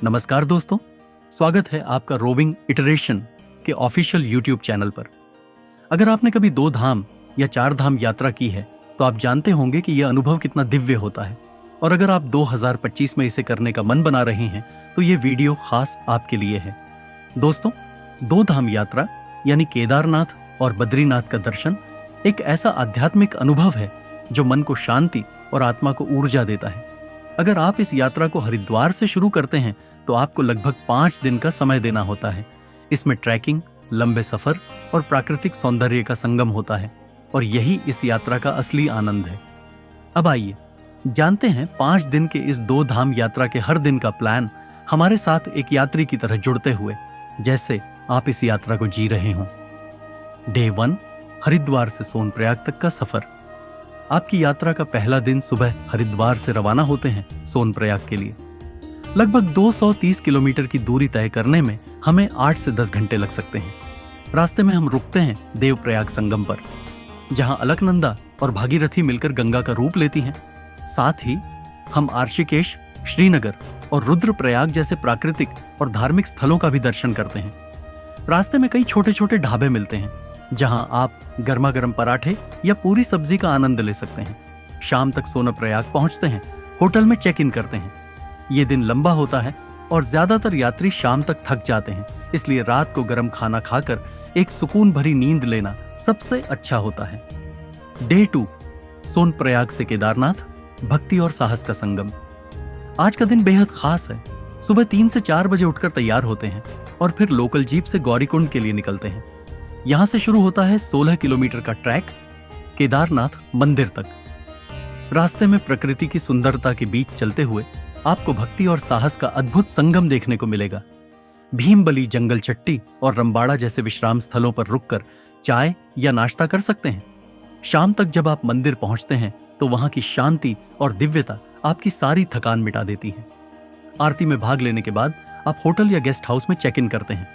नमस्कार दोस्तों, स्वागत है आपका रोविंग इटरेशन के ऑफिशियल यूट्यूब चैनल पर। अगर आपने कभी 2 धाम या 4 धाम यात्रा की है तो आप जानते होंगे कि यह अनुभव कितना दिव्य होता है। और अगर आप 2025 में इसे करने का मन बना रहे हैं तो ये वीडियो खास आपके लिए है। दोस्तों, 2 धाम यात्रा यानी केदारनाथ और बद्रीनाथ का दर्शन एक ऐसा आध्यात्मिक अनुभव है जो मन को शांति और आत्मा को ऊर्जा देता है। अगर आप इस यात्रा को हरिद्वार से शुरू करते हैं तो आपको लगभग 5 दिन का समय देना होता है। इसमें ट्रैकिंग, लंबे सफर और प्राकृतिक सौंदर्य का संगम होता है और यही इस यात्रा का असली आनंद है। अब आइए जानते हैं 5 दिन के इस 2 धाम यात्रा के हर दिन का प्लान हमारे साथ एक यात्री की तरह जुड़ते हुए, जैसे आप इस यात्रा को जी रहे हों। डे 1, हरिद्वार से सोनप्रयाग तक का सफर। आपकी यात्रा का पहला दिन सुबह हरिद्वार से रवाना होते हैं सोनप्रयाग के लिए। लगभग 230 किलोमीटर की दूरी तय करने में हमें 8 से 10 घंटे लग सकते हैं। रास्ते में हम रुकते हैं देवप्रयाग संगम पर, जहां अलकनंदा और भागीरथी मिलकर गंगा का रूप लेती हैं। साथ ही हम आर्षिकेश, श्रीनगर और रुद्रप्रयाग जैसे प्राकृतिक और धार्मिक स्थलों का भी दर्शन करते हैं। रास्ते में कई छोटे छोटे ढाबे मिलते हैं जहां आप गर्मा गर्म पराठे या पूरी सब्जी का आनंद ले सकते हैं। शाम तक सोनप्रयाग पहुंचते हैं, होटल में चेक इन करते हैं। ये दिन लंबा होता है और ज्यादातर यात्री शाम तक थक जाते हैं, इसलिए रात को गर्म खाना खाकर एक सुकून भरी नींद लेना सबसे अच्छा होता है। डे 2, सोनप्रयाग से केदारनाथ, भक्ति और साहस का संगम। आज का दिन बेहद खास है। सुबह 3 से 4 बजे उठकर तैयार होते हैं और फिर लोकल जीप से गौरीकुंड के लिए निकलते हैं। यहां से शुरू होता है 16 किलोमीटर का ट्रैक केदारनाथ मंदिर तक। रास्ते में प्रकृति की सुंदरता के बीच चलते हुए आपको भक्ति और साहस का अद्भुत संगम देखने को मिलेगा। भीमबली, जंगल चट्टी और रंबाड़ा जैसे विश्राम स्थलों पर रुककर चाय या नाश्ता कर सकते हैं। शाम तक जब आप मंदिर पहुंचते हैं तो वहां की शांति और दिव्यता आपकी सारी थकान मिटा देती है। आरती में भाग लेने के बाद आप होटल या गेस्ट हाउस में चेक इन करते हैं।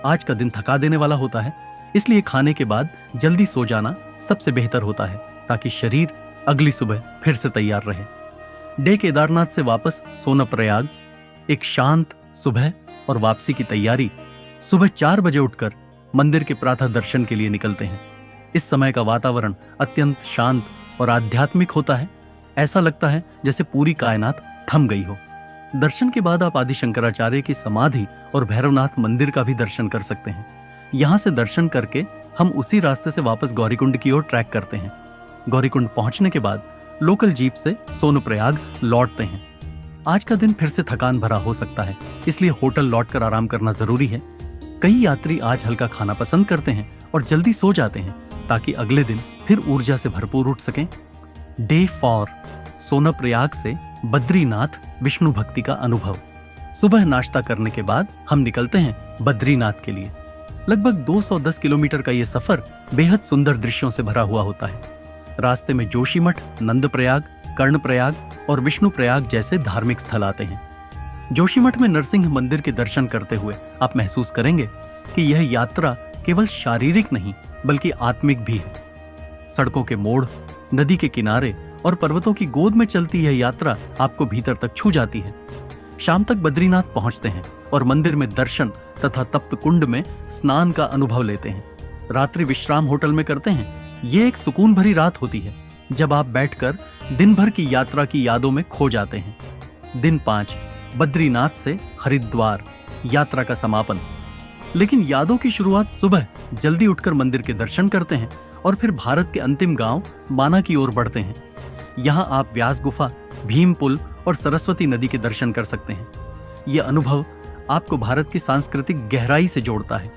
आज का दिन थका देने वाला होता है, इसलिए खाने के बाद जल्दी सो जाना सबसे बेहतर होता है ताकि शरीर अगली सुबह फिर से तैयार रहे। डे केदारनाथ से वापस सोनप्रयाग, एक शांत सुबह और वापसी की तैयारी। सुबह 4 बजे उठकर मंदिर के प्रातः दर्शन के लिए निकलते हैं। इस समय का वातावरण अत्यंत शांत और आध्यात्मिक होता है। ऐसा लगता है जैसे पूरी कायनात थम गई हो। दर्शन के बाद आप आदि शंकराचार्य की समाधि और भैरवनाथ मंदिर का भी दर्शन कर सकते हैं। यहां से दर्शन करके हम उसी रास्ते से वापस गौरीकुंड की ओर ट्रैक करते हैं। गौरीकुंड पहुंचने के बाद लोकल जीप से सोनप्रयाग लौटते हैं। आज का दिन फिर से थकान भरा हो सकता है, इसलिए होटल लौटकर आराम करना जरूरी है। कई यात्री आज हल्का खाना पसंद करते हैं और जल्दी सो जाते हैं ताकि अगले दिन फिर ऊर्जा से भरपूर उठ सकें। डे 4, सोनप्रयाग से बद्रीनाथ, विष्णु भक्ति का अनुभव। सुबह नाश्ता करने के बाद हम निकलते हैं बद्रीनाथ के लिए। लगभग 210 किलोमीटर का यह सफर बेहद सुंदर दृश्यों से भरा हुआ होता है। रास्ते में जोशीमठ, नंदप्रयाग, कर्णप्रयाग और विष्णुप्रयाग जैसे धार्मिक स्थल आते हैं। जोशीमठ में नरसिंह मंदिर के दर्शन करते हुए आप महसूस करेंगे कि यह यात्रा केवल शारीरिक नहीं बल्कि आत्मिक भी है। सड़कों के मोड़, नदी के किनारे और पर्वतों की गोद में चलती यह यात्रा आपको भीतर तक छू जाती है। शाम तक बद्रीनाथ पहुंचते हैं और मंदिर में दर्शन तथा तप्त कुंड में स्नान का अनुभव लेते हैं। रात्रि विश्राम होटल में करते हैं। ये एक सुकून भरी रात होती है जब आप बैठकर दिन भर की यात्रा की यादों में खो जाते हैं। दिन 5, बद्रीनाथ से हरिद्वार, यात्रा का समापन। लेकिन यादों की शुरुआत सुबह जल्दी उठकर मंदिर के दर्शन करते हैं और फिर भारत के अंतिम गांव माना की ओर बढ़ते हैं। यहाँ आप व्यास गुफा, भीम पुल और सरस्वती नदी के दर्शन कर सकते हैं। यह अनुभव आपको भारत की सांस्कृतिक गहराई से जोड़ता है।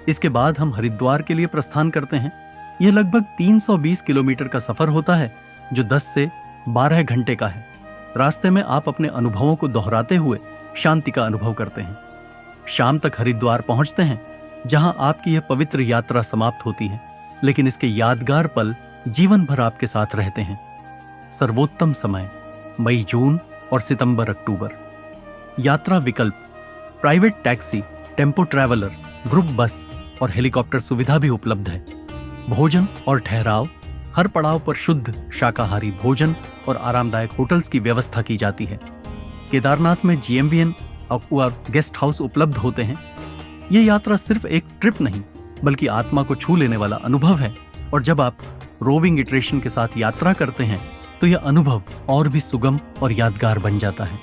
इसके बाद हम हरिद्वार के लिए प्रस्थान करते हैं। यह लगभग 320 किलोमीटर का सफर होता है जो 10 से 12 घंटे का है। रास्ते में आप अपने अनुभवों को दोहराते हुए शांति का अनुभव करते हैं। शाम तक हरिद्वार पहुंचते हैं जहां आपकी यह पवित्र यात्रा समाप्त होती है, लेकिन इसके यादगार पल जीवन भर आपके साथ रहते हैं। सर्वोत्तम समय मई, जून और सितंबर, अक्टूबर। यात्रा विकल्प: private taxi, tempo traveller, group बस और हेलीकॉप्टर सुविधा भी उपलब्ध है। भोजन और ठहराव: हर पड़ाव पर शुद्ध शाकाहारी भोजन और आरामदायक होटल्स की व्यवस्था की जाती है। केदारनाथ में GMVN और गेस्ट हाउस उपलब्ध होते हैं। ये यात्रा सिर्फ एक ट्रिप नहीं बल्कि आत्मा को छू लेने वाला अनुभव है। और जब आप रोविंग इटरेशन के साथ यात्रा करते हैं तो यह अनुभव और भी सुगम और यादगार बन जाता है।